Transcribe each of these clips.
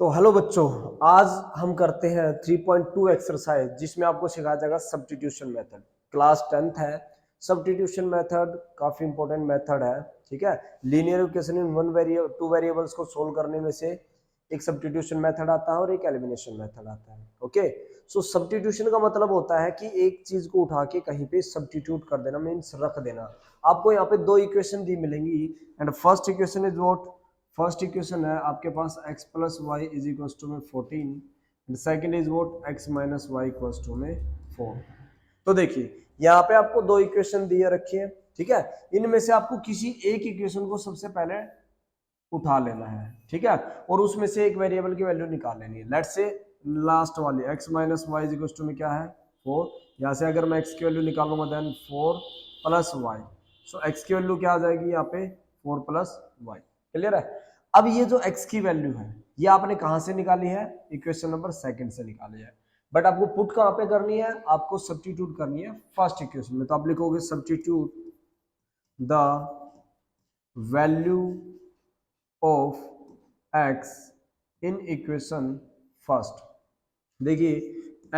तो हेलो बच्चों, आज हम करते हैं 3.2 एक्सरसाइज जिसमें आपको सिखाया जाएगा सब्स्टिट्यूशन मेथड। क्लास 10th है। सब्स्टिट्यूशन मेथड काफी इंपॉर्टेंट मेथड है, ठीक है। Linear equation in two variables को सोल्व करने में से एक सब्स्टिट्यूशन मेथड आता है और एक एलिमिनेशन मेथड आता है। ओके, सो सब्स्टिट्यूशन का मतलब होता है कि एक चीज को उठा के कहीं पे सब्स्टिट्यूट कर देना, मीन्स रख देना। आपको यहाँ पे दो इक्वेशन दी मिलेंगी and first equation is what, first equation है आपके पास x plus y is equal to में 14 and second is what x minus y equal to में 4। तो देखिए यहाँ पे आपको दो इक्वेशन दिए रखी है, ठीक है। इनमें से आपको किसी एक इक्वेशन को सबसे पहले उठा लेना है, ठीक है, और उसमें से एक वेरिएबल की वैल्यू निकाल लेनी है। लेट्स से लास्ट वाली x minus y is equal to में क्या है 4। यहाँ से अगर मैं x की वैल्यू निकालूंगा then 4 plus y, so x की वैल्यू क्या आ जाएगी यहाँ पे 4 प्लस वाई। क्लियर है। अब ये जो x की वैल्यू है ये आपने कहां से निकाली है, इक्वेशन नंबर सेकंड से निकाली है। बट आपको पुट कहां पे करनी है, आपको सब्स्टिट्यूट करनी है फर्स्ट इक्वेशन में। तो आप लिखोगे substitute the value of x in equation first. देखिए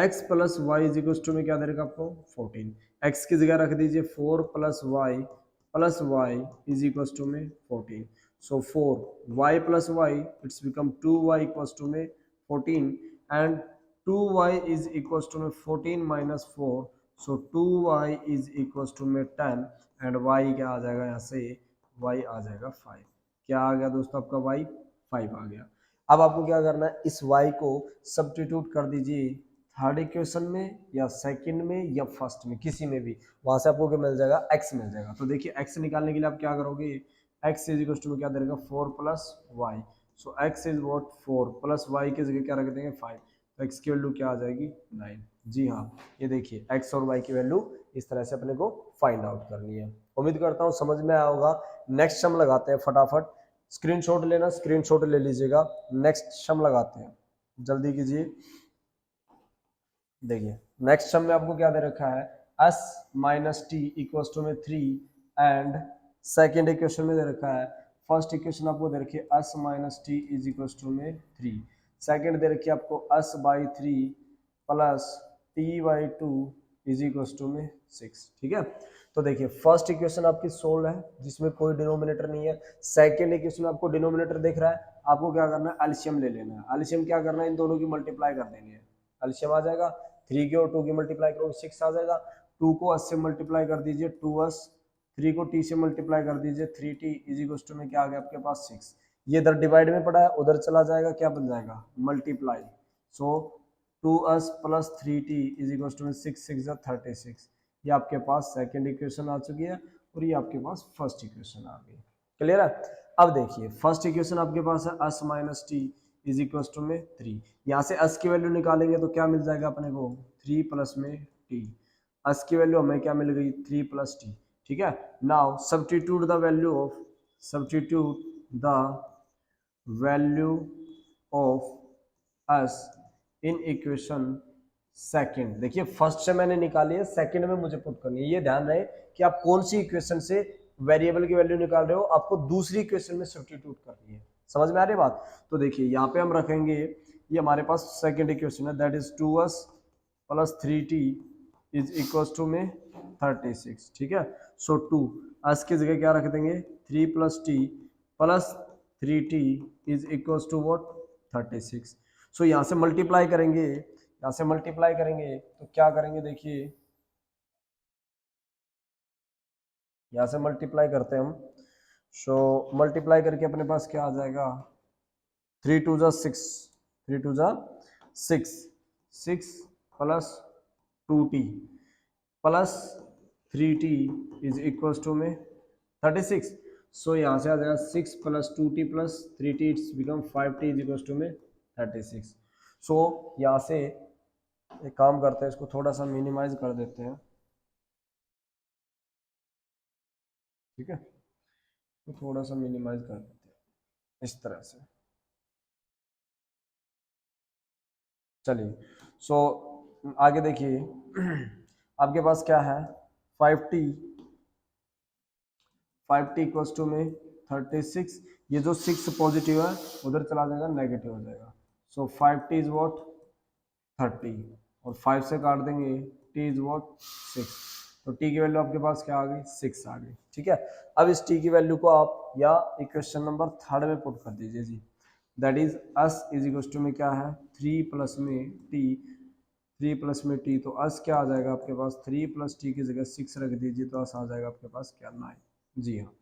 x plus y is equal to में क्या दे रखा आपको 14। x की जगह रख दीजिए 4 plus y is equal to में 14। So 4 y plus y it's become 2y equal to में 14 and 2y is equal to में 14 minus 4। So 2y is equal to में 10 एंड y क्या आ जाएगा यहाँ से, y आ जाएगा 5। क्या आ गया दोस्तों आपका y 5 आ गया। अब आपको क्या करना है, इस y को सब्स्टिट्यूट कर दीजिए थर्ड इक्वेशन में या सेकंड में या फर्स्ट में, किसी में भी। वहां से आपको क्या मिल जाएगा, x मिल जाएगा। तो देखिए x निकालने के लिए आप क्या करोगे, x इज इक्वल टू क्या दे देगा 4 plus y. So x is what 4 plus y की जगह क्या रख देंगे 5। तो x की वैल्यू क्या आ जाएगी 9। जी हाँ, ये देखिए x और y की वैल्यू इस तरह से अपने को फाइंड आउट करनी है। उम्मीद करता हूँ समझ में आया होगा। नेक्स्ट सम लगाते हैं फटाफट, स्क्रीनशॉट लेना, स्क्रीनशॉट ले लीजिएगा। नेक्स्ट सम लगाते हैं, जल्दी कीजिए। देखिए नेक्स्ट सम में आपको क्या दे रखा है, s minus t equal to में 3 एंड सेकेंड इक्वेशन में दे रखा है, फर्स्ट इक्वेशन आपको दे रखी है s minus t is equal to में 3, सेकेंड दे रखी है आपको s by 3 plus t by 2 is equal to में 6। ठीक है, तो देखिए फर्स्ट इक्वेशन आपकी सोल्व है जिसमें कोई डिनोमिनेटर नहीं है। सेकेंड इक्वेशन आपको डिनोमिनेटर दिख रहा है, आपको क्या करना है एलसीएम ले लेना है। एलसीएम क्या करना है, इन दोनों की मल्टीप्लाई कर देनी है। एलसीएम आ जाएगा 3 की और 2 की मल्टीप्लाई करोगे 6 आ जाएगा। 2 को 8 से मल्टीप्लाई कर दीजिए 2s, 3 को t से मल्टीप्लाई कर दीजिए 3t इज इक्वल टू में क्या आ गया आपके पास 6। ये इधर डिवाइड में पड़ा है उधर चला जाएगा, क्या बन जाएगा multiply. So 2s plus 3t is equal to में 6 6 36। ये आपके पास सेकेंड इक्वेशन आ चुकी है और ये आपके पास फर्स्ट इक्वेशन आ गई। क्लियर है। अब देखिए फर्स्ट इक्वेशन आपके पास है s minus t is equal to में 3। यहाँ से s की वैल्यू निकालेंगे तो क्या मिल जाएगा अपने को 3 प्लस में t। s की वैल्यू हमें क्या मिल गई 3 प्लस t। ठीक है, now substitute the value of s in equation second. देखिए फर्स्ट से मैंने निकाली है, सेकंड में मुझे पुट करनी है। ये ध्यान रहे कि आप कौन सी इक्वेशन से वेरिएबल की वैल्यू निकाल रहे हो, आपको दूसरी इक्वेशन में सब्स्टिट्यूट करनी है। समझ में आ रही बात। तो देखिए यहाँ पे हम रखेंगे, ये हमारे पास सेकंड इक्वेशन है that is 2s plus 3t is equal to में 36। ठीक है, सो 2 s की जगह क्या रख देंगे 3 plus t plus 3t is equal to what 36। So यहाँ से मल्टीप्लाई करेंगे, यहाँ से मल्टीप्लाई करेंगे तो क्या करेंगे, देखिए यहाँ से मल्टीप्लाई करते हैं हम। सो मल्टीप्लाई करके अपने पास क्या आ जाएगा 3 2 जा 6, 3 2 जा 6, 6 plus 2t plus 3t is equal to में 36। सो यहाँ से आ जाएगा 6 plus 2t plus 3t it's become 5t is equal to में 36। सो यहाँ से एक काम करते हैं, इसको थोड़ा सा मिनिमाइज कर देते हैं। ठीक है, तो थोड़ा सा मिनिमाइज कर देते हैं इस तरह से। चलिए सो आगे देखिए आपके पास क्या है 5t, 5t इक्वल्स टू में 36। ये जो 6 पॉजिटिव है उधर चला जाएगा नेगेटिव हो जाएगा। सो 5t इज वॉट 30, और 5 से काट देंगे t इज वॉट 6, तो t की वैल्यू आपके पास क्या आ गई 6 आ गई। ठीक है, अब इस t की वैल्यू को आप या इक्वेशन नंबर 3 में पुट कर दीजिए जी, that is us is equal to में क्या है 3 प्लस में t, 3 प्लस में t, तो अस क्या आ जाएगा आपके पास 3 प्लस t की जगह 6 रख दीजिए तो अस आ जाएगा आपके पास क्या 9। जी हाँ,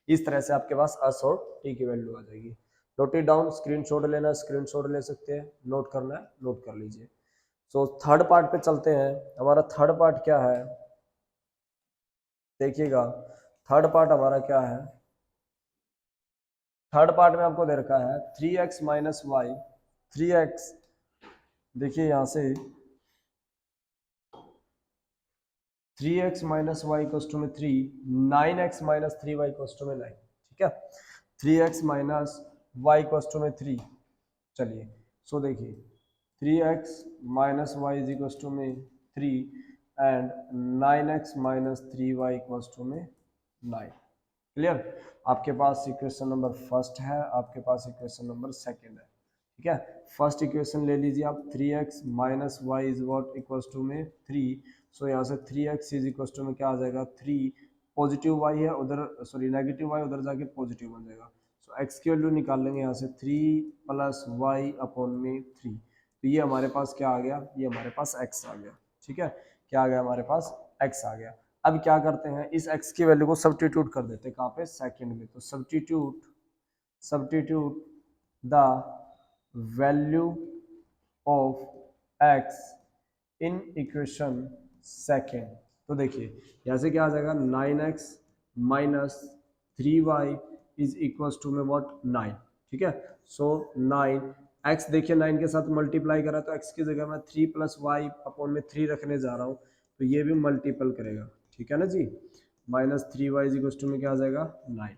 इस तरह से आपके पास अस और t की वैल्यू आ जाएगी। नोट इट डाउन, स्क्रीनशॉट लेना है स्क्रीनशॉट ले सकते हैं, नोट करना है नोट कर लीजिए। सो थर्ड पार्ट पे चलते हैं। हमारा थर्ड पार्ट क्या है, देखिएगा थर्ड पार्ट हमारा क्या है। थर्ड पार्ट में आपको दे रखा है 3x माइनस वाई, 3x, देखिए यहां से 3x माइनस वाई टू में 3, 9x माइनस 3y टू में 9। ठीक है, 3x माइनस वाई टू में 3, चलिए सो देखिए 3x minus y is equal to में 3 and 9x minus 3y equal to में 9। क्लियर, आपके पास इक्वेशन नंबर फर्स्ट है, आपके पास इक्वेशन नंबर सेकंड है। ठीक है, फर्स्ट इक्वेशन ले लीजिए आप 3x minus y is what equal to में 3, सो यहाँ से 3x इज इक्वल टू में क्या आ जाएगा 3, पॉजिटिव y है उधर, सॉरी नेगेटिव y उधर जाके पॉजिटिव बन जाएगा, सो x की वैल्यू निकाल लेंगे यहाँ से 3 प्लस वाई अपॉन में 3, तो ये हमारे पास क्या आ गया, ये हमारे पास x आ गया। ठीक है, क्या आ गया हमारे पास x आ गया। अब क्या करते हैं, इस x की वैल्यू को सब्स्टिट्यूट कर देते हैं कहाँ पे सेकंड में, तो substitute the value of x in equation second, तो देखिए यहाँ से क्या आ जाएगा 9x minus 3y is equal to में व्हाट 9। ठीक है, सो 9x देखिए 9 के साथ मल्टीप्लाई करा तो x की जगह मैं 3 प्लस वाई अपॉन में 3 रखने जा रहा हूँ, तो ये भी मल्टीपल करेगा। ठीक है ना जी, minus 3y is equal to में क्या आ जाएगा 9,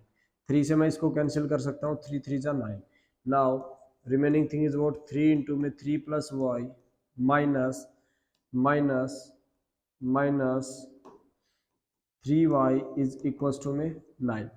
3 से मैं इसको कैंसिल कर सकता हूँ, 3 3 जा 9, now remaining thing is what 3 into में 3 plus y minus minus minus 3y is equal to में 9,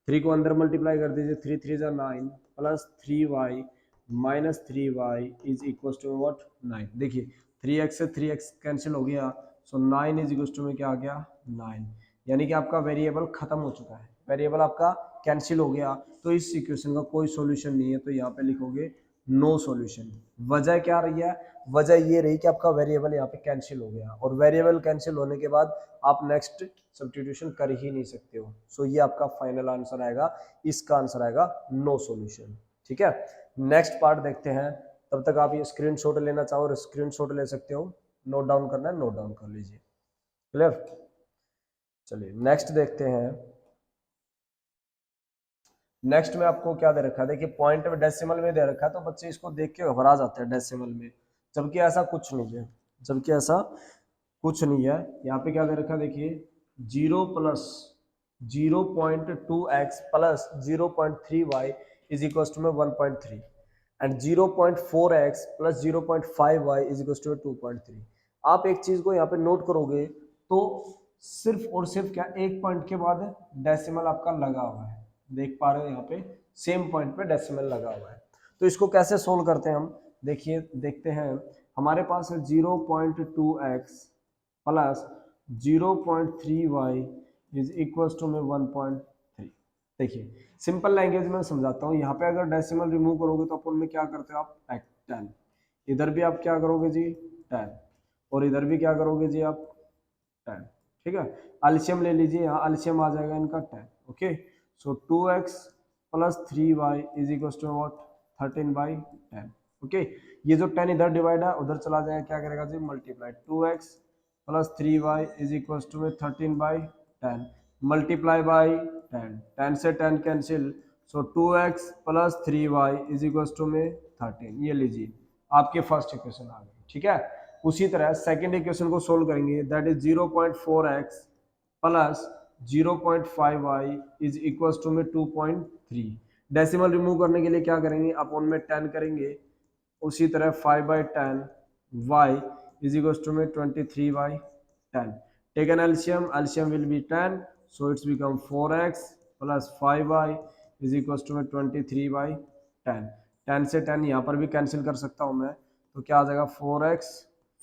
3 को अंदर मल्टीप्लाई कर दीजिए, 3 3 जा 9 plus 3y minus 3y is equal to what 9। देखिए 3x से 3x कैंसिल हो गया, सो 9 इज इक्वल टू में क्या आ गया 9, यानी कि आपका वेरिएबल खत्म हो चुका है, वेरिएबल आपका कैंसिल हो गया, तो इस इक्वेशन का कोई सॉल्यूशन नहीं है, तो यहाँ पे लिखोगे नो सॉल्यूशन। वजह क्या रही है, वजह ये रही कि आपका वेरिएबल यहाँ पे कैंसिल हो गया, और वेरिएबल कैंसिल होने के बाद आप नेक्स्ट सब्स्टिट्यूशन कर ही नहीं सकते हो, सो ये आपका फाइनल आंसर आएगा, इसका आंसर आएगा नो सॉल्यूशन। ठीक है, नेक्स्ट पार्ट देखते हैं, तब तक आप ये स्क्रीनशॉट लेना चाहो स्क्रीनशॉट ले सकते हो, नोट डाउन करना है नोट डाउन कर लीजिए। क्लियर, चलिए नेक्स्ट देखते हैं। नेक्स्ट में आपको क्या दे रखा है, देखिए पॉइंट में डेसिमल में दे रखा है, तो बच्चे इसको देख के घबरा जाते हैं डेसिमल में, जबकि ऐसा कुछ नहीं है, जबकि ऐसा कुछ नहीं है। यहाँ पे क्या दे रखा है, देखिए 0 plus 0.2x plus 0.3y is equal to में 1.3 and 0.4x plus 0.5y is equal to 2.3। आप एक चीज को यहाँ पे नोट करोगे तो सिर्फ और सिर्फ क्या एक पॉइंट के बाद डेसिमल आपका लगा हुआ है, देख पा रहे हो यहाँ पे सेम पॉइंट पे डेसिमल लगा हुआ है। तो इसको कैसे सोल्व करते हैं हम, देखिए देखते हैं। हमारे पास है 0.2x plus 0.3y is equal to में 1.3। देखिए सिंपल लैंग्वेज में समझाता हूँ, यहाँ पे अगर डेसिमल रिमूव करोगे तो अपन में क्या करते हो आप 10, इधर भी आप क्या करोगे जी 10, और इधर भी क्या करोगे जी आप 10। ठीक है, एलसीएम ले लीजिए, यहाँ एलसीएम आ जाएगा इनका 10। Okay, so 2x plus 3y is equal to what 13/10। Okay, ये जो 10 इधर डिवाइड है उधर चला जाएगा, क्या करेगा जी multiply, 2x plus 3y is equal to में 13/10 मल्टीप्लाई बाई 10, 10 से 10 cancel, so 2x plus 3y is equal to में 13। ये लीजिए आपके फर्स्ट इक्वेशन आ गई। ठीक है, उसी तरह सेकंड इक्वेशन को सोल्व करेंगे, that is 0.4x plus 0.5y is equal to में 2.3। डेसिमल रिमूव करने के लिए क्या करेंगे, अपॉन में 10 करेंगे, उसी तरह 5/10 y इज इक्वल टू में 23/10। Taken LCM, LCM will be 10, so it's become 4x plus 5y is equals to 23/10। 10 से 10 यहाँ पर भी कैंसिल कर सकता हूँ मैं, तो क्या आ जाएगा 4x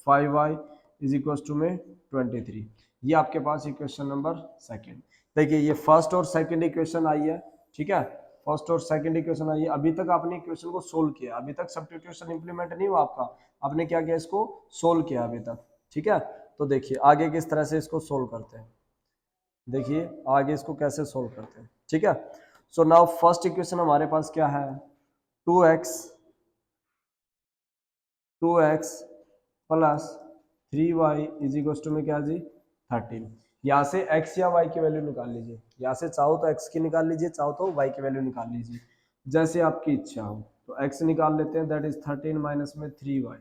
5y is equal to में 23। ये आपके पास इक्वेशन नंबर सेकंड। देखिए ये फर्स्ट और सेकंड इक्वेशन आई है, ठीक है, फर्स्ट और सेकंड इक्वेशन आई है। अभी तक आपने इक्वेशन को सोल्व किया, अभी तक सब्स्टिट्यूशन इंप्लीमेंट नहीं हुआ आपका, आपने क्या किया, इसको सोल्व किया अभी तक, ठीक है। तो देखिए आगे किस तरह से इसको सोल्व करते हैं, देखिए आगे इसको कैसे सोल्व करते हैं, ठीक है। सो नाउ फर्स्ट इक्वेशन हमारे पास क्या है, 2x plus 3y is equal to में क्या जी 13। यहाँ से x या y की वैल्यू निकाल लीजिए, यहाँ से चाहो तो x की निकाल लीजिए, चाहो तो y की वैल्यू निकाल लीजिए, जैसे आपकी इच्छा हो। तो x निकाल लेते हैं, दैट इज 13 माइनस में 3y,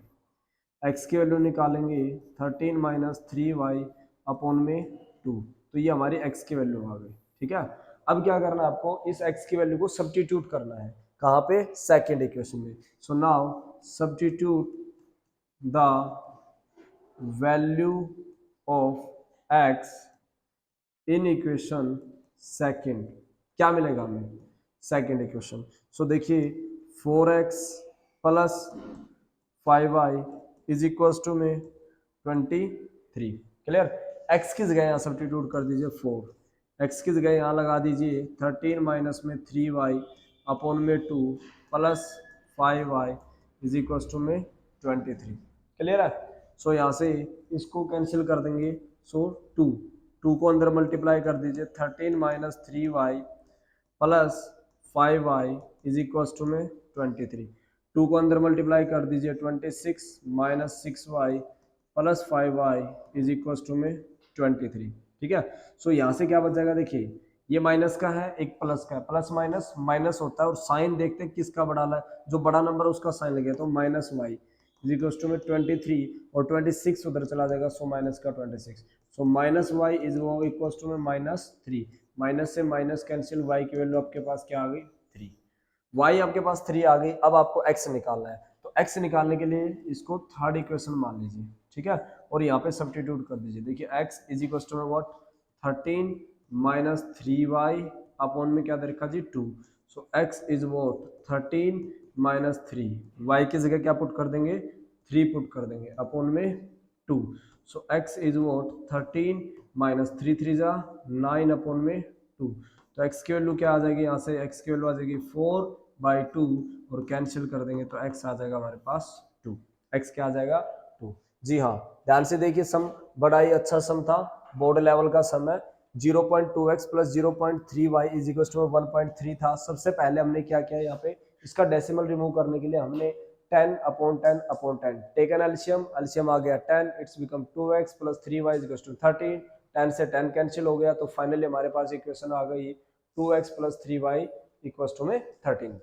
x की वैल्यू निकालेंगे 13 माइनस 3y अपॉन में 2, तो ये हमारी x की वैल्यू आ गई, ठीक है। अब क्या करना है आपको, इस x की वैल्यू को सब्स्टिट्यूट करना है, कहाँ पे, सेकेंड इक्वेशन में। So now substitute the value of x in equation second, क्या मिलेगा हमें, सेकेंड इक्वेशन। सो देखिए 4x plus 5y is equal to में 23, क्लियर। x की जगह यहाँ सब्स्टिट्यूट कर दीजिए 4, x की जगह यहाँ लगा दीजिए 13 माइनस में 3y अपॉन में 2 plus 5y is equal to में 23, क्लियर है। सो यहाँ से इसको कैंसिल कर देंगे, सो 2 को अंदर मल्टीप्लाई कर दीजिए, 13 minus 3y plus 5y is equal to में 23, 2 को अंदर मल्टीप्लाई कर दीजिए, 26 minus 6y plus 5y is equal to में 23, ठीक है। सो यहाँ से क्या बच जाएगा, देखिए ये माइनस का है, एक प्लस का है, प्लस माइनस माइनस होता है, और साइन देखते हैं किसका बड़ा है, जो बड़ा नंबर है उसका साइन लगे, तो minus y is equal to में 23, और 26 उधर चला जाएगा, सो माइनस का 26, सो माइनस y इज वो इक्वल टू में -3, माइनस से माइनस कैंसिल, y की वैल्यू आपके पास क्या आ गई 3, y आपके पास 3 आ गई। अब आपको x निकालना है, तो x निकालने के लिए इसको थर्ड इक्वेशन मान लीजिए, ठीक है, और यहाँ पे सब्स्टिट्यूट कर दीजिए। देखिए x इज इक्वल टू में व्हाट 13 माइनस 3y अपॉन में क्या दे रखा जी 2, so x is what 13 minus 3, y की जगह क्या पुट कर देंगे 3 पुट कर देंगे अपॉन में 2, so x is what 13 minus 3 3 जा 9 अपॉन में 2, तो x की वैल्यू क्या आ जाएगी, यहाँ से x की वैल्यू आ जाएगी 4/2, और कैंसिल कर देंगे तो x आ जाएगा हमारे पास 2, x क्या आ जाएगा 2। जी हाँ, ध्यान से देखिए, सम बड़ा ही अच्छा सम था, बोर्ड लेवल का सम है। 0.2x plus 0.3y is equal to 1.3 था। सबसे पहले हमने क्या किया, यहाँ पे इसका डेसिमल रिमूव करने के लिए हमने 10/10/10 टेकन एलसीएम, एलसीएम आ गया 10, it's become 2x plus 3y is equal to 13, 10 से 10 कैंसिल हो गया, तो फाइनली हमारे पास इक्वेशन आ गई 2x plus 3y equal to में 13।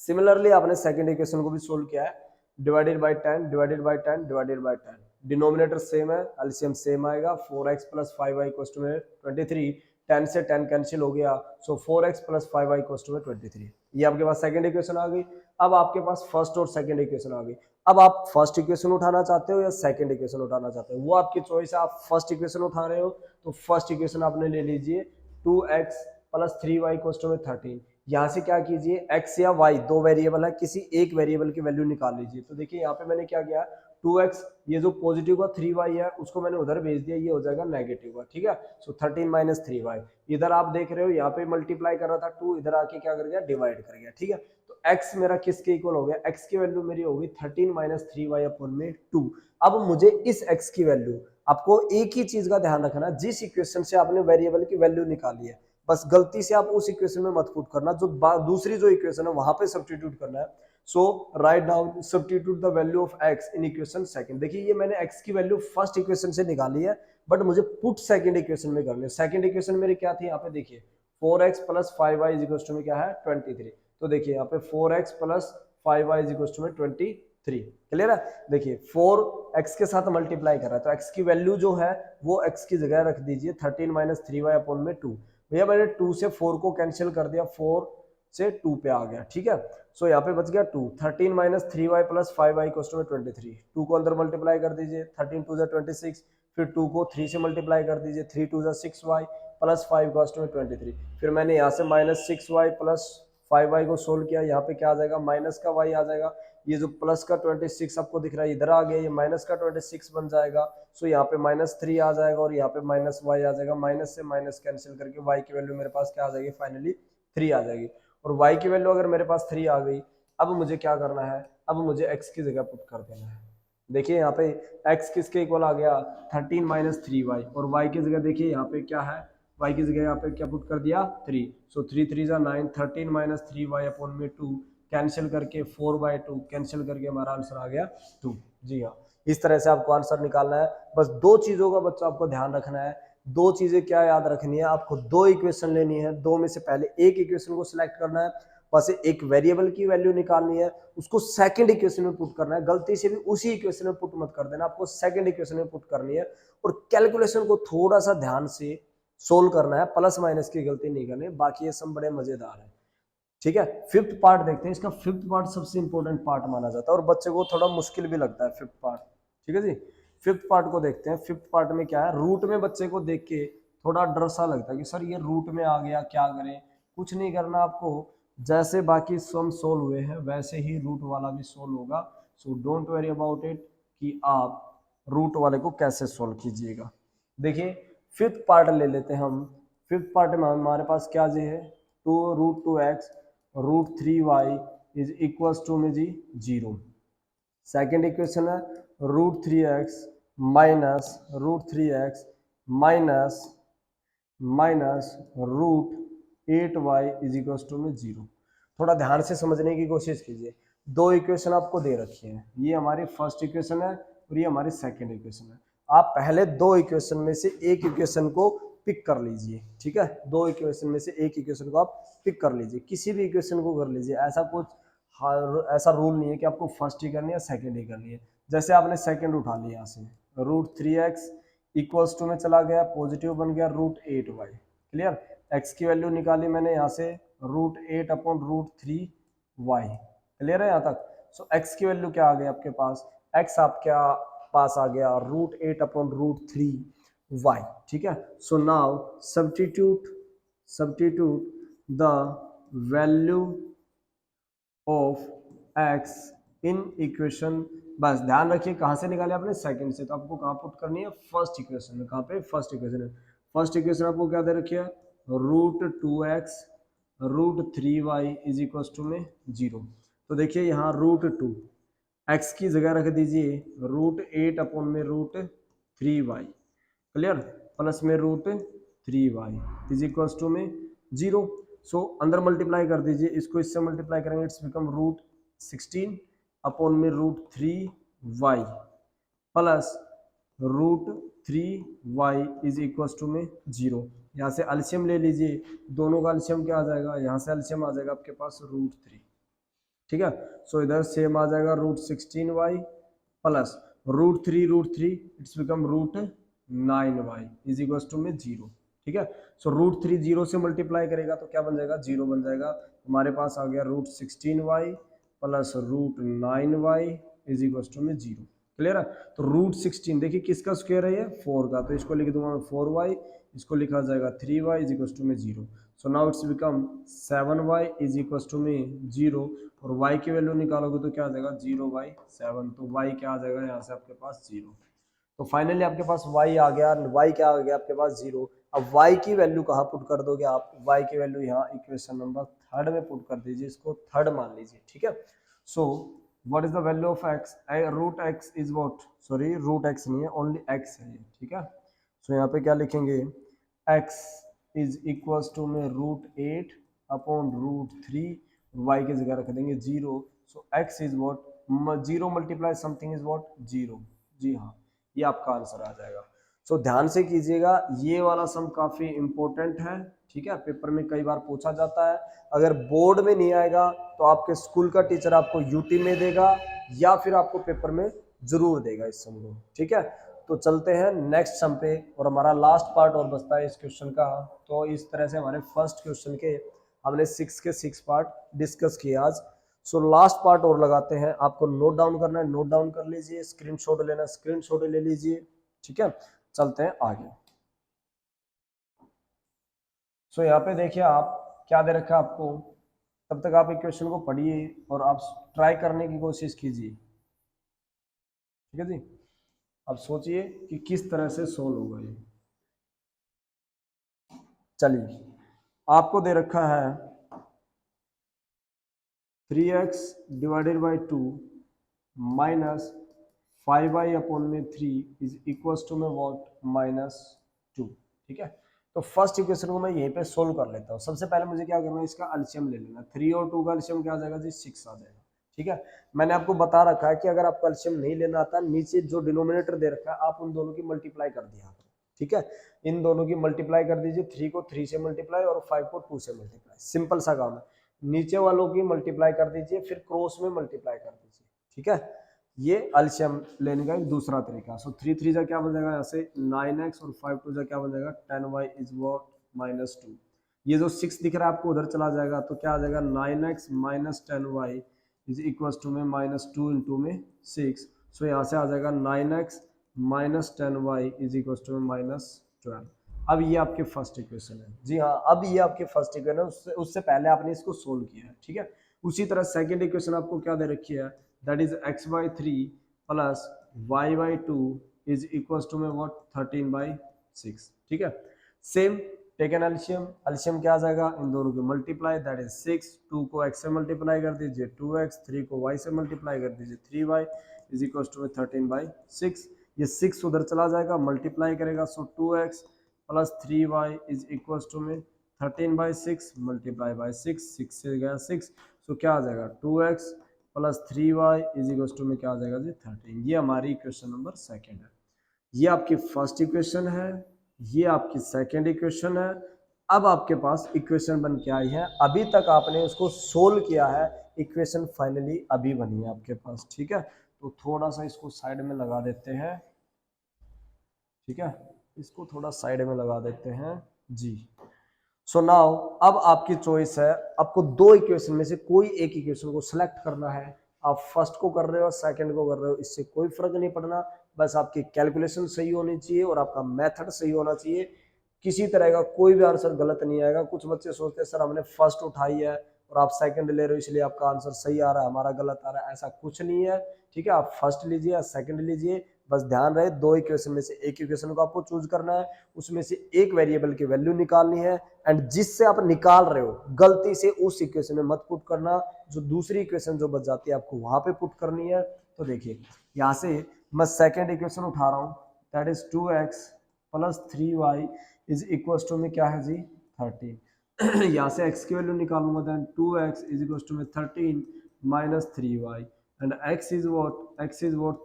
सिमिलरली आपने सेकंड इक्वेशन को भी सोल्व किया है, divided by 10 divided by 10 divided by 10, denominator same है, एलसीएम सेम आएगा, 4x plus 5y equal to में 23, 10 से 10 कैंसिल हो गया, सो 4x plus 5y equal to में 23। ये आपके पास सेकंड इक्वेशन आ गई। अब आपके पास फर्स्ट और सेकंड इक्वेशन आ गई। अब आप फर्स्ट इक्वेशन उठाना चाहते हो या सेकंड इक्वेशन उठाना चाहते हो, वो आपकी चॉइस है। आप फर्स्ट इक्वेशन उठा रहे हो तो फर्स्ट इक्वेशन आपने ले लीजिए 2x plus 3y equal to में 13। यहाँ से क्या कीजिए, x या y दो वेरिएबल है, किसी एक वेरिएबल की वैल्यू निकाल लीजिए। तो देखिए यहाँ पे मैंने क्या किया, 2x ये जो पॉजिटिव का 3y है उसको मैंने उधर भेज दिया, ये हो जाएगा नेगेटिव का, ठीक है। सो 13 माइनस 3y, इधर आप देख रहे हो यहाँ पे मल्टीप्लाई कर रहा था 2, इधर आके क्या कर गया, डिवाइड कर गया, ठीक है। तो x मेरा किसके इक्वल हो गया, x की वैल्यू मेरी होगी 13 माइनस 3y अपॉन में 2। अब मुझे इस x की वैल्यू, आपको एक ही चीज का ध्यान रखना, जिस इक्वेशन से आपने वेरिएबल की वैल्यू निकाली है, बस गलती से आप उस इक्वेशन में मत पुट करना, जो दूसरी जो इक्वेशन है वहां पे सब्स्टिट्यूट करना है। So write down substitute the value of x in equation second. देखिए ये मैंने x की वैल्यू फर्स्ट इक्वेशन से निकाली है, बट मुझे पुट सेकंड इक्वेशन में करनी है। सेकंड इक्वेशन मेरी क्या थी, यहाँ पे देखिए 4x plus 5y is equal to में क्या है 23। तो देखिए यहाँ पे 4x plus 5y is equal to में 23, क्लियर है। देखिए 4x के साथ मल्टीप्लाई कर रहा है, तो x की वैल्यू जो है वो x की जगह रख दीजिए 13 माइनस 3y अपॉन में 2। भैया मैंने 2 से 4 को कैंसिल कर दिया, 4 से 2 पे आ गया, ठीक है। सो यहाँ पे बच गया 2, 13 minus 3y plus 5y equal to में 23। 2 को अंदर मल्टीप्लाई कर दीजिए, 13 2 26, फिर 2 को 3 से मल्टीप्लाई कर दीजिए, 3 2 6y प्लस 5 इक्वल टू में 23। फिर मैंने यहाँ से माइनस 6y प्लस 5y को सोल्व किया, यहाँ पे क्या आ जाएगा, माइनस का y आ जाएगा। ये जो प्लस का 26 आपको दिख रहा है इधर आ गया, ये माइनस का 26 बन जाएगा। सो यहाँ पे -3 आ जाएगा और यहाँ पे -y आ जाएगा। माइनस से माइनस कैंसिल करके y की वैल्यू मेरे पास क्या आ जाएगी, फाइनली 3 आ जाएगी। और y की वैल्यू अगर मेरे पास 3 आ गई, अब मुझे क्या करना है, अब मुझे x की जगह पुट कर देना है। देखिए यहाँ पे x किसके इक्वल आ गया, 13 - 3y, और y की जगह देखिए यहाँ पे क्या है, y की जगह यहाँ पे क्या पुट कर दिया, 3। सो 3 3 जा 9, 13 - 3y अपॉन में 2, कैंसिल करके 4/2, कैंसिल करके हमारा आंसर आ गया 2। जी हाँ, इस तरह से आपको आंसर निकालना है। बस दो चीजों का बच्चा आपको ध्यान रखना है। दो चीजें क्या याद रखनी है आपको, दो इक्वेशन लेनी है, दो में से पहले एक इक्वेशन को सिलेक्ट करना है, बस एक वेरिएबल की वैल्यू निकालनी है, उसको सेकंड इक्वेशन में पुट करना है। गलती से भी उसी इक्वेशन में पुट मत कर देना, आपको सेकंड इक्वेशन में पुट करनी है। और कैलकुलेशन को थोड़ा सा ध्यान से सोल्व करना है, प्लस माइनस की गलती नहीं करनी, बाकी ये सब बड़े मजेदार है। ठीक है, फिफ्थ पार्ट देखते हैं। इसका फिफ्थ पार्ट सबसे इंपॉर्टेंट पार्ट माना जाता है और बच्चे को थोड़ा मुश्किल भी लगता है फिफ्थ पार्ट। ठीक है जी, फिफ्थ पार्ट को देखते हैं। फिफ्थ पार्ट में क्या है, रूट में बच्चे को देख के थोड़ा डर सा लगता है कि सर ये रूट में आ गया, क्या करें। कुछ नहीं करना आपको, जैसे बाकी सम सोल्व हुए हैं वैसे ही रूट वाला भी सोल्व होगा। So don't worry about it कि आप रूट वाले को कैसे सोल्व कीजिएगा। देखिए फिफ्थ पार्ट ले लेते हैं हम। फिफ्थ पार्ट में हमारे पास क्या जी है, 2√2x √3y is equals to में जी 0। सेकेंड इक्वेशन है √3x -√3x -√8y is equals to में 0। थोड़ा ध्यान से समझने की कोशिश कीजिए। दो इक्वेशन आपको दे रखी है, ये हमारी फर्स्ट इक्वेशन है और ये हमारी सेकेंड इक्वेशन है। आप पहले दो इक्वेशन में से एक इक्वेशन को पिक कर लीजिए। ठीक है, दो इक्वेशन में से एक इक्वेशन को आप पिक कर लीजिए, किसी भी इक्वेशन को कर लीजिए। ऐसा कुछ ऐसा रूल नहीं है कि आपको फर्स्ट ही करनी है या सेकेंड ही करनी है। जैसे आपने सेकेंड उठा लिया यहाँ से, √3x इक्वल्स टू में चला गया, पॉजिटिव बन गया √8y। क्लियर, x की वैल्यू निकाली मैंने यहाँ से √8 अपॉन √3y। क्लियर है यहाँ तक। सो x की वैल्यू क्या आ गई आपके पास, x आपके पास आ गया √8 अपॉन √3y। ठीक है, so now substitute the value of x in equation. बस ध्यान रखिए कहां से निकाले आपने, सेकंड से, तो आपको कहां पुट करनी है, फर्स्ट इक्वेशन में। कहां पे, फर्स्ट इक्वेशन है। फर्स्ट इक्वेशन आपको क्या दे रखी है, √2x √3y is equal to में 0। तो देखिए यहाँ √2 x की जगह रख दीजिए √8 अपॉन में √3y। क्लियर, प्लस में √3y इज इक्वल टू में 0। सो अंदर मल्टीप्लाई कर दीजिए, इसको इससे मल्टीप्लाई करेंगे, इट्स बिकम √16 अपॉन में √3y plus √3y is equal to में 0। यहाँ से एलसीएम ले लीजिए, दोनों का एलसीएम क्या आ जाएगा, यहाँ से एलसीएम आ जाएगा आपके पास √3। ठीक है, सो इधर सेम आ जाएगा √16y plus √3 it's become √9y is equal to में 0। ठीक है, सो √3 0 से मल्टीप्लाई करेगा तो क्या बन जाएगा, 0 बन जाएगा। हमारे पास आ गया √16y plus √9y is equal to में 0। क्लियर है, तो √16 देखिए किसका स्क्वायर है, ये 4 का, तो इसको लिख दूंगा मैं 4y, इसको लिखा जाएगा 3y इज इक्वल टू में 0। So now it's become 7y is equal to में 0, और y की वैल्यू निकालोगे तो क्या आ जाएगा 0/7, तो y क्या आ जाएगा यहाँ से आपके पास 0। तो फाइनली आपके पास y आ गया, y क्या आ गया आपके पास 0। अब y की वैल्यू कहाँ पुट कर दोगे आप, y की वैल्यू यहाँ इक्वेशन नंबर थर्ड में पुट कर दीजिए, इसको थर्ड मान लीजिए। ठीक है, so what is the value of x, √x is what, sorry √x नहीं है, ओनली x है ये। ठीक है, सो यहाँ पे क्या लिखेंगे, x इज इक्वल टू में √8 अपॉन √3, y की जगह रख देंगे 0। सो x is what, 0 multiply something is what 0। जी हाँ, ये आपका आंसर आ जाएगा। सो ध्यान से कीजिएगा, ये वाला सम काफी इंपॉर्टेंट है। ठीक है, पेपर में कई बार पूछा जाता है। अगर बोर्ड में नहीं आएगा तो आपके स्कूल का टीचर आपको यूटी में देगा या फिर आपको पेपर में जरूर देगा इस सम को। ठीक है, तो चलते हैं नेक्स्ट सम पे, और हमारा लास्ट पार्ट और बचता है इस क्वेश्चन का। तो इस तरह से हमारे फर्स्ट क्वेश्चन के हमने 6 के 6 पार्ट डिस्कस किए आज। सो लास्ट पार्ट और लगाते हैं, आपको नोट डाउन करना है, नोट डाउन कर लीजिए, स्क्रीनशॉट लेना, स्क्रीनशॉट ले लीजिए। ठीक है, चलते हैं आगे। सो यहाँ पे देखिए आप क्या दे रखा है आपको, तब तक आप इक्वेशन को पढ़िए और आप ट्राई करने की कोशिश कीजिए, ठीक है जी। अब सोचिए कि किस तरह से सोल्व होगा ये। चलिए, आपको दे रखा है 3x divided by 2 minus 5y upon में 3 इज इक्वल्स टू में व्हाट -2, ठीक है। तो फर्स्ट इक्वेशन को मैं यहीं पे सोल्व कर लेता हूँ। सबसे पहले मुझे क्या करना है, इसका एलसीएम ले लेना। 3 और 2 का एलसीएम क्या आ जाएगा जी, 6 आ जाएगा, ठीक है। मैंने आपको बता रखा है कि अगर आपको एलसीएम नहीं लेना आता, नीचे जो डिनोमिनेटर दे रखा है आप उन दोनों की मल्टीप्लाई कर दिया करो, ठीक है। इन दोनों की मल्टीप्लाई कर दीजिए, 3 को 3 से मल्टीप्लाई और 5 को 2 से मल्टीप्लाई, सिंपल सा काम है। नीचे वालों की मल्टीप्लाई कर दीजिए, फिर क्रॉस में मल्टीप्लाई कर दीजिए, ठीक है। ये एलसीएम लेने का एक दूसरा तरीका। सो 3 3 जा क्या बन जाएगा, यहाँ से 9x और 5 2 जा क्या बन जाएगा, 10y इज व्हाट -2। ये जो 6 दिख रहा है आपको उधर चला जाएगा, तो क्या आ जाएगा 9x minus 10y is equal to में -2 इंटू में 6। सो यहाँ से आ जाएगा 9x minus 10y is equal to में -12। अब ये आपके फर्स्ट इक्वेशन है जी, हाँ अब ये आपके फर्स्ट इक्वेशन है। उससे पहले आपने इसको सोल्व किया है, ठीक है। उसी तरह सेकंड इक्वेशन आपको क्या दे रखी है, that is x/3 plus y/2 is equal to में व्हाट 13/6, ठीक है। Same take an LCM, LCM क्या आ जाएगा, इन दोनों की मल्टीप्लाई, दैट इज 6, 2 को x से मल्टीप्लाई कर दीजिए 2x, 3 को y से मल्टीप्लाई कर दीजिए 3y इज इक्वल टू में 13/6। ये 6 उधर चला जाएगा, मल्टीप्लाई करेगा, so 2x plus 3y is equal to में 13/6 मल्टीप्लाई बाई 6, 6 से गया 6, सो क्या आ जाएगा 2x plus 3y is equal to में क्या आ जाएगा जी 13। ये हमारी इक्वेशन नंबर सेकंड है। ये आपकी फर्स्ट इक्वेशन है, ये आपकी सेकंड इक्वेशन है। अब आपके पास इक्वेशन बन के आई है, अभी तक आपने उसको सोल्व किया है, इक्वेशन फाइनली अभी बनी है आपके पास, ठीक है। तो थोड़ा सा इसको साइड में लगा देते हैं, ठीक है, इसको थोड़ा साइड में लगा देते हैं जी। सो नाउ अब आपकी चॉइस है, आपको दो इक्वेशन में से कोई एक इक्वेशन को सिलेक्ट करना है। आप फर्स्ट को कर रहे हो, सेकंड को कर रहे हो, इससे कोई फर्क नहीं पड़ना, बस आपकी कैलकुलेशन सही होनी चाहिए और आपका मेथड सही होना चाहिए। किसी तरह का कोई भी आंसर गलत नहीं आएगा। कुछ बच्चे सोचते हैं सर हमने फर्स्ट उठाई है और आप सेकंड ले रहे हो इसलिए आपका आंसर सही आ रहा है, हमारा गलत आ रहा है, ऐसा कुछ नहीं है, ठीक है। आप फर्स्ट लीजिए या सेकंड लीजिए, बस ध्यान रहे दो इक्वेशन में से एक इक्वेशन को आपको चूज करना है, उसमें से एक वेरिएबल की वैल्यू निकालनी है, एंड जिससे आप निकाल रहे हो गलती से उस इक्वेशन में मत पुट करना, जो दूसरी इक्वेशन जो बच जाती है आपको वहां पे पुट करनी है। तो देखिए यहाँ से मैं सेकंड इक्वेशन उठा रहा हूँ, that is 2x plus 3y is equal to में क्या है जी 13। यहाँ से x की वैल्यू निकालूंगा, then 2x is equal to में 13 minus 3y and x is what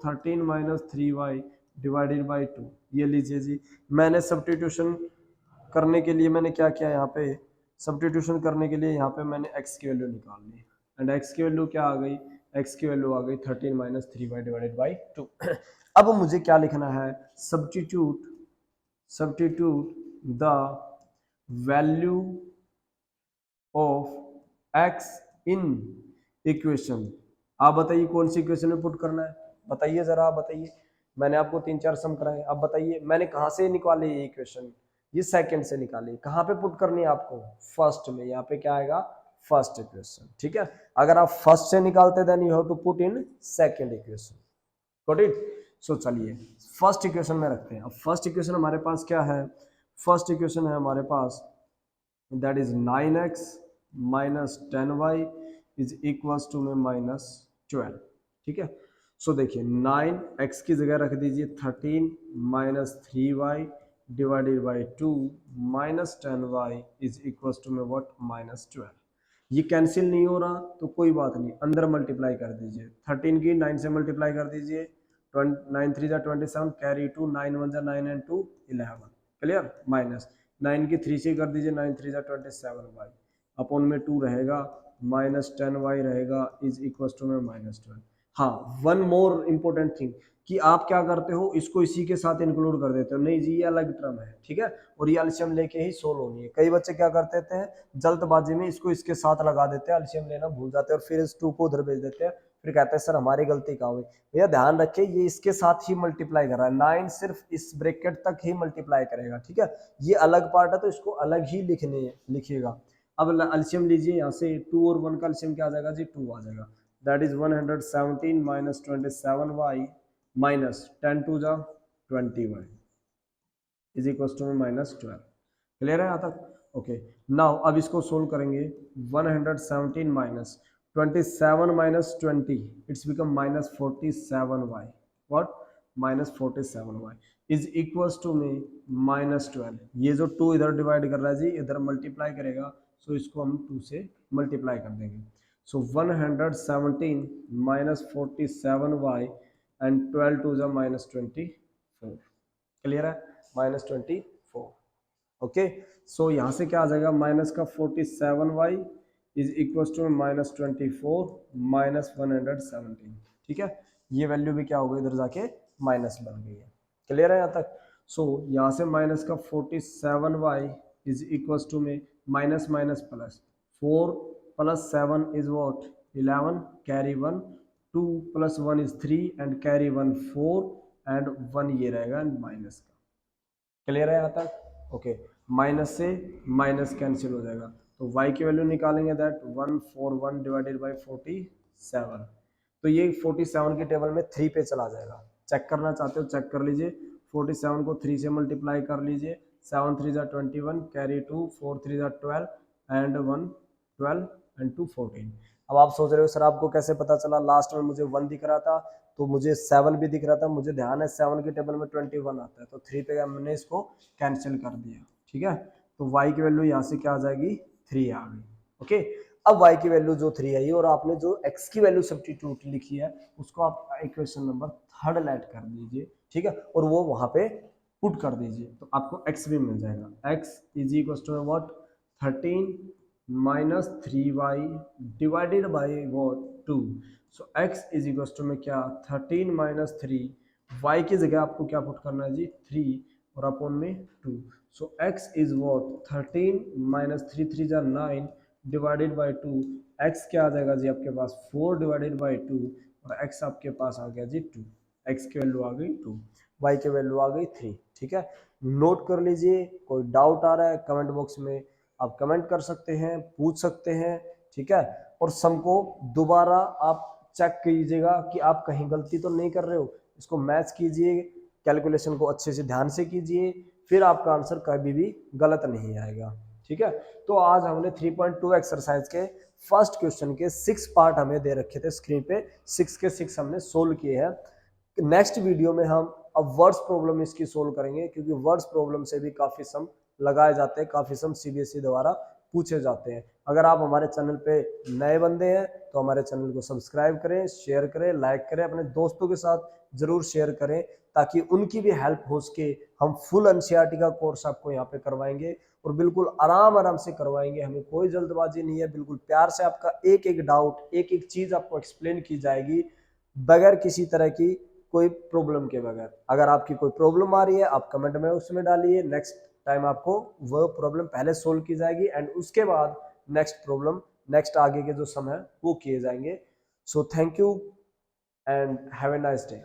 13 minus 3y divided by 2। ये लीजिए जी, मैंने सब्स्टिट्यूशन करने के लिए मैंने क्या किया, यहाँ पे सब्स्टिट्यूशन करने के लिए यहाँ पे मैंने x की वैल्यू निकाल ली, एंड x की वैल्यू क्या आ गई, x की वैल्यू आ गई 13 माइनस 3y डिवाइडेड बाई 2। अब मुझे क्या लिखना है, substitute the value of x in equation. आप बताइए कौन सी इक्वेशन में पुट करना है, बताइए जरा, आप बताइए। मैंने आपको 3 4 सम कराए, अब बताइए मैंने कहाँ से निकाली ये इक्वेशन, ये सेकंड से निकाली, कहाँ पे पुट करनी है आपको, फर्स्ट में। यहाँ पे क्या आएगा, फर्स्ट इक्वेशन, ठीक है। अगर आप फर्स्ट से निकालते then you have to put in second equation, got it. So चलिए फर्स्ट इक्वेशन में रखते हैं। अब फर्स्ट इक्वेशन हमारे पास क्या है, फर्स्ट इक्वेशन है हमारे पास that is 9x minus 10y is equal to में -12, ठीक है। सो देखिए 9x की जगह रख दीजिए 13 minus 3y divided by 2 minus 10y is equal to में व्हाट -12। ये कैंसिल नहीं हो रहा तो कोई बात नहीं, अंदर मल्टीप्लाई कर दीजिए, 13 की 9 से मल्टीप्लाई कर दीजिए, 9 3 जा 27 कैरी 2, 9 1 जा 9 एंड 2 11, क्लियर, माइनस 9 की 3 से कर दीजिए, 9 3 जा 27y अपॉन में 2 रहेगा, माइनस 10y रहेगा इज इक्वल टू में -12। हाँ, वन मोर इंपॉर्टेंट थिंग कि आप क्या करते हो, इसको इसी के साथ इंक्लूड कर देते हो, नहीं जी ये अलग टर्म है, ठीक है, और ये एलसीएम लेके ही सोल्व होनी है। कई बच्चे क्या करते हैं जल्दबाजी में इसको इसके साथ लगा देते हैं, एलसीएम लेना भूल जाते हैं और फिर इस 2 को उधर भेज देते हैं, फिर कहते हैं सर हमारी गलती कहाँ हुई। भैया ध्यान रखिए ये इसके साथ ही मल्टीप्लाई कर रहा है, 9 सिर्फ इस ब्रैकेट तक ही मल्टीप्लाई करेगा, ठीक है। ये अलग पार्ट है तो इसको अलग ही लिखिएगा। अब एलसीएम लीजिए, यहाँ से 2 और 1 का एलसीएम क्या आ जाएगा जी, 2 आ जाएगा। That is 117 minus 27y minus 10 टू जा 20y is equal to -12। Clear है यहाँ तक? ओके, नाउ अब इसको सोल्व करेंगे। 117 minus 27 minus 20 it's become -47y, what, -47y is equals to में -12। ये जो 2 इधर डिवाइड कर रहा है जी, इधर मल्टीप्लाई करेगा, सो इसको हम 2 से मल्टीप्लाई कर देंगे। सो 117 माइनस 47y एंड 12 टू जा -24। क्लियर है? -24। ओके, सो यहाँ से क्या आ जाएगा, माइनस का 47y is equal to -24 minus 117। ठीक है, ये वैल्यू भी क्या हो गई, इधर जाके माइनस बन गई है। क्लियर है यहाँ तक? सो यहाँ से माइनस का 47y इज इक्वल टू में minus minus plus 4 plus 7 is what 11, carry 1, 2 plus 1 is 3 and carry 1 4 and 1 ये रहेगा माइनस का। क्लियर है यहाँ तक? ओके, माइनस से माइनस कैंसिल हो जाएगा, तो y की वैल्यू निकालेंगे, दैट 141 डिवाइडेड बाई 47। तो ये 47 की टेबल में 3 पे चला जाएगा। चेक करना चाहते हो चेक कर लीजिए, 47 को 3 से मल्टीप्लाई कर लीजिए, 7 3 जा 21, कैरी 2, 4 3 जा 12 एंड 1 12 एंड 2 14। अब आप सोच रहे हो सर आपको कैसे पता चला, लास्ट में मुझे 1 दिख रहा था तो मुझे 7 भी दिख रहा था, मुझे ध्यान है 7 की टेबल में 21 आता है, तो 3 पे हमने इसको कैंसिल कर दिया। ठीक है, तो y की वैल्यू यहाँ से क्या आ जाएगी, 3 आ गई। ओके, अब y की वैल्यू जो 3 आई और आपने जो x की वैल्यू सब्स्टिट्यूट लिखी है उसको आप इक्वेशन नंबर 3 ऐड कर दीजिए। ठीक है, और वो वहां पे पुट कर दीजिए, तो आपको x भी मिल जाएगा। x is equal to what 13 minus 3y divided by what 2। So x is equal to में क्या 13 माइनस 3, y की जगह आपको क्या पुट करना है जी 3 और अपॉन में 2। So x is what 13 minus 3 3 जा 9 डिवाइडेड बाई 2। x क्या आ जाएगा जी आपके पास 4 डिवाइडेड बाई 2 और x आपके पास आ गया जी 2। x की वैल्यू आ गई 2, y की वैल्यू आ गई 3। ठीक है, नोट कर लीजिए। कोई डाउट आ रहा है कमेंट बॉक्स में आप कमेंट कर सकते हैं, पूछ सकते हैं। ठीक है, और सम को दोबारा आप चेक कीजिएगा कि आप कहीं गलती तो नहीं कर रहे हो, इसको मैच कीजिए, कैलकुलेशन को अच्छे से ध्यान से कीजिए, फिर आपका आंसर कभी भी गलत नहीं आएगा। ठीक है, तो आज हमने 3.2 एक्सरसाइज के फर्स्ट क्वेश्चन के 6 पार्ट हमें दे रखे थे स्क्रीन पे, 6 के 6 हमने सोल्व किए हैं। नेक्स्ट वीडियो में हम अब वर्ड्स प्रॉब्लम इसकी सोल्व करेंगे, क्योंकि वर्ड्स प्रॉब्लम से भी काफी सम लगाए जाते हैं, काफी सम सीबीएसई द्वारा पूछे जाते हैं। अगर आप हमारे चैनल पे नए बंदे हैं तो हमारे चैनल को सब्सक्राइब करें, शेयर करें, लाइक करें, अपने दोस्तों के साथ जरूर शेयर करें ताकि उनकी भी हेल्प हो सके। हम फुल एनसीईआरटी का कोर्स आपको यहाँ पे करवाएंगे और बिल्कुल आराम आराम से करवाएंगे, हमें कोई जल्दबाजी नहीं है, बिल्कुल प्यार से आपका एक एक डाउट, एक एक चीज आपको एक्सप्लेन की जाएगी बगैर किसी तरह की कोई प्रॉब्लम के बगैर। अगर आपकी कोई प्रॉब्लम आ रही है आप कमेंट में उसमें डालिए, नेक्स्ट टाइम आपको वह प्रॉब्लम पहले सोल्व की जाएगी एंड उसके बाद नेक्स्ट प्रॉब्लम, नेक्स्ट आगे के जो सम है वो किए जाएंगे। So thank you and have a nice day.